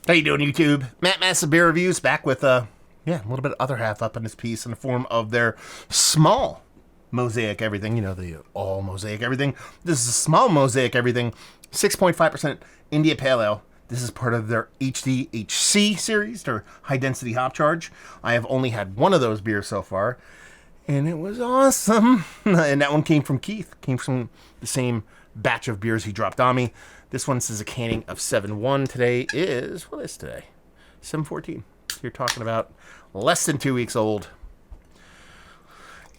How you doing, YouTube? Matt Massive Beer Reviews back with a little bit of other half up in this piece in the form of their small Mosaic everything. You know, the all Mosaic everything. This is a small Mosaic everything, 6.5% India Pale Ale. This is part of their HDHC series, their high density hop charge. I have only had one of those beers so far, and it was awesome. And that one came from Keith. Came from the same batch of beers he dropped on me. This one says a canning of 7.1. Today is, what is today? 7/14. You're talking about less than 2 weeks old.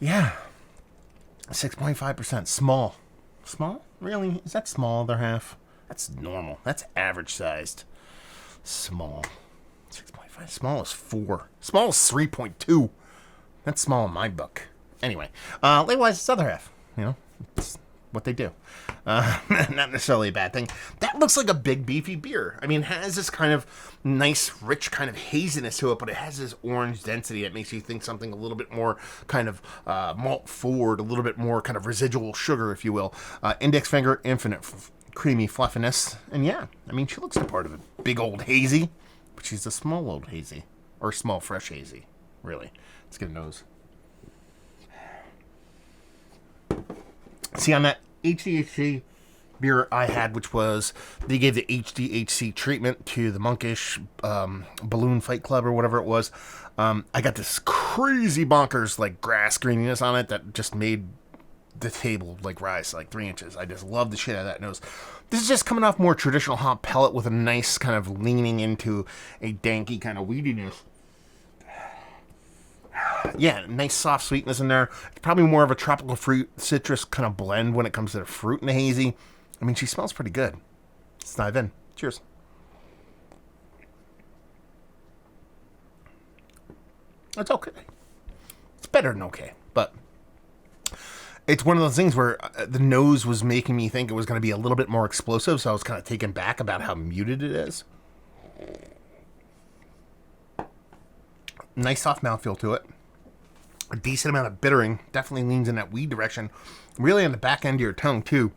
Yeah. 6.5%. Small. Small? Really? Is that small, other half? That's normal. That's average sized. Small. 6.5. Small is 4. Small is 3.2. That's small in my book. Anyway. Likewise, it's other half. You know, it's what they do. Not necessarily a bad thing. That looks like a big beefy beer. I mean, it has this kind of nice, rich kind of haziness to it, but it has this orange density that makes you think something a little bit more kind of malt forward, a little bit more kind of residual sugar, if you will. Index finger, infinite creamy fluffiness. And yeah, I mean, she looks the part of a big old hazy, but she's a small old hazy, or small fresh hazy, really. Let's get a nose. See, on that HDHC beer I had, which was, they gave the HDHC treatment to the Monkish Balloon Fight Club or whatever it was. I got this crazy bonkers like grass greeniness on it that just made the table like rise like 3 inches. I just love the shit out of that nose. This is just coming off more traditional hop pellet with a nice kind of leaning into a danky kind of weediness. Yeah, nice soft sweetness in there. It's probably more of a tropical fruit citrus kind of blend when it comes to the fruit and the hazy. I mean, she smells pretty good. Let's dive in. Cheers. It's okay. It's better than okay, but it's one of those things where the nose was making me think it was going to be a little bit more explosive, so I was kind of taken back about how muted it is. Nice soft mouthfeel to it. A decent amount of bittering. Definitely leans in that weed direction. Really on the back end of your tongue, too.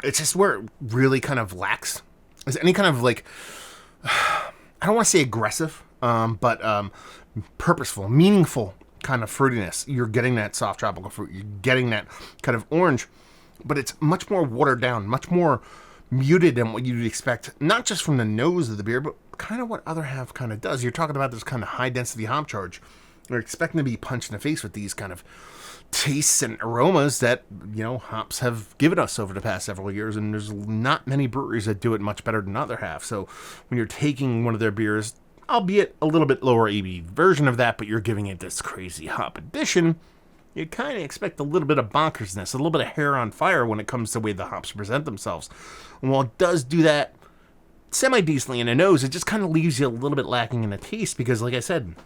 It's just where it really kind of lacks. Is any kind of, like, I don't want to say aggressive, but purposeful, meaningful kind of fruitiness. You're getting that soft tropical fruit. You're getting that kind of orange. But it's much more watered down, much more muted than what you'd expect. Not just from the nose of the beer, but kind of what other half kind of does. You're talking about this kind of high density hop charge. You're expecting to be punched in the face with these kind of tastes and aromas that, you know, hops have given us over the past several years, and there's not many breweries that do it much better than other half. So when you're taking one of their beers, albeit a little bit lower ABV version of that, but you're giving it this crazy hop addition, you kind of expect a little bit of bonkersness, a little bit of hair on fire when it comes to the way the hops present themselves. And while it does do that semi-decently in the nose, it just kind of leaves you a little bit lacking in the taste because, like I said,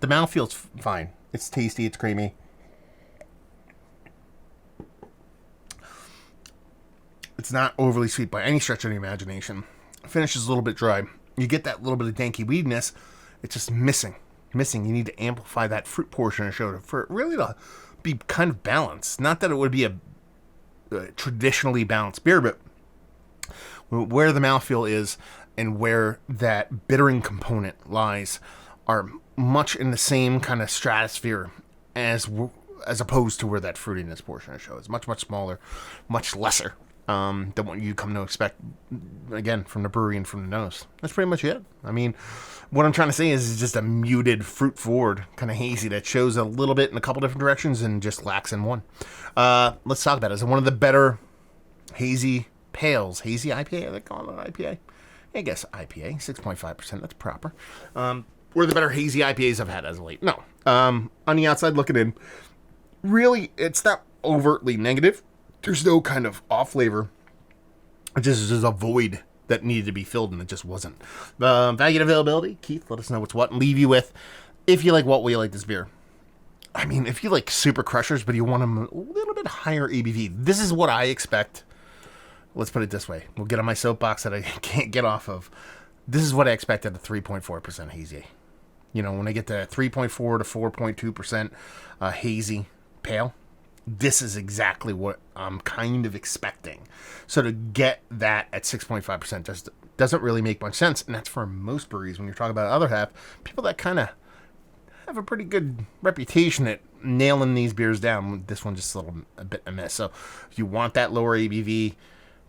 the mouthfeel's fine. It's tasty, it's creamy. It's not overly sweet by any stretch of the imagination. Finish is a little bit dry. You get that little bit of danky weediness. It's just missing. You need to amplify that fruit portion of the show for it really to be kind of balanced. Not that it would be a traditionally balanced beer, but where the mouthfeel is and where that bittering component lies are much in the same kind of stratosphere as opposed to where that fruitiness portion of the show is. Much, much smaller, much lesser than what you come to expect, again, from the brewery and from the nose. That's pretty much it. I mean, what I'm trying to say is it's just a muted, fruit-forward, kind of hazy that shows a little bit in a couple different directions and just lacks in one. Let's talk about it. It's one of the better hazy pales. Hazy IPA, they call it an IPA. I guess IPA, 6.5%, that's proper. One of the better hazy IPAs I've had as of late. No. On the outside looking in, really, it's not overtly negative. There's no kind of off flavor. It just is a void that needed to be filled, and it just wasn't. Value and availability, Keith, let us know what's what, and leave you with, if you like what, will you like this beer? I mean, if you like super crushers, but you want them a little bit higher ABV, this is what I expect. Let's put it this way. We'll get on my soapbox that I can't get off of. This is what I expect at the 3.4% hazy. You know, when I get to 3.4 to 4.2% hazy pale, this is exactly what I'm kind of expecting. So to get that at 6.5% just doesn't really make much sense. And that's for most breweries. When you're talking about the other half, people that kind of have a pretty good reputation at nailing these beers down. This one just a bit amiss. So if you want that lower ABV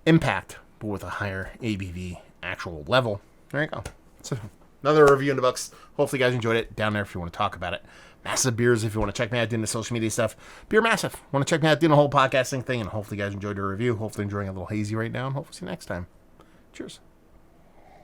impact, but with a higher ABV actual level, there you go. So another review in the books. Hopefully you guys enjoyed it. Down there if you want to talk about it. Massive Beers if you want to check me out doing the social media stuff. Beer Massive. Want to check me out doing the whole podcasting thing, and hopefully you guys enjoyed the review. Hopefully enjoying a little hazy right now, and hopefully see you next time. Cheers.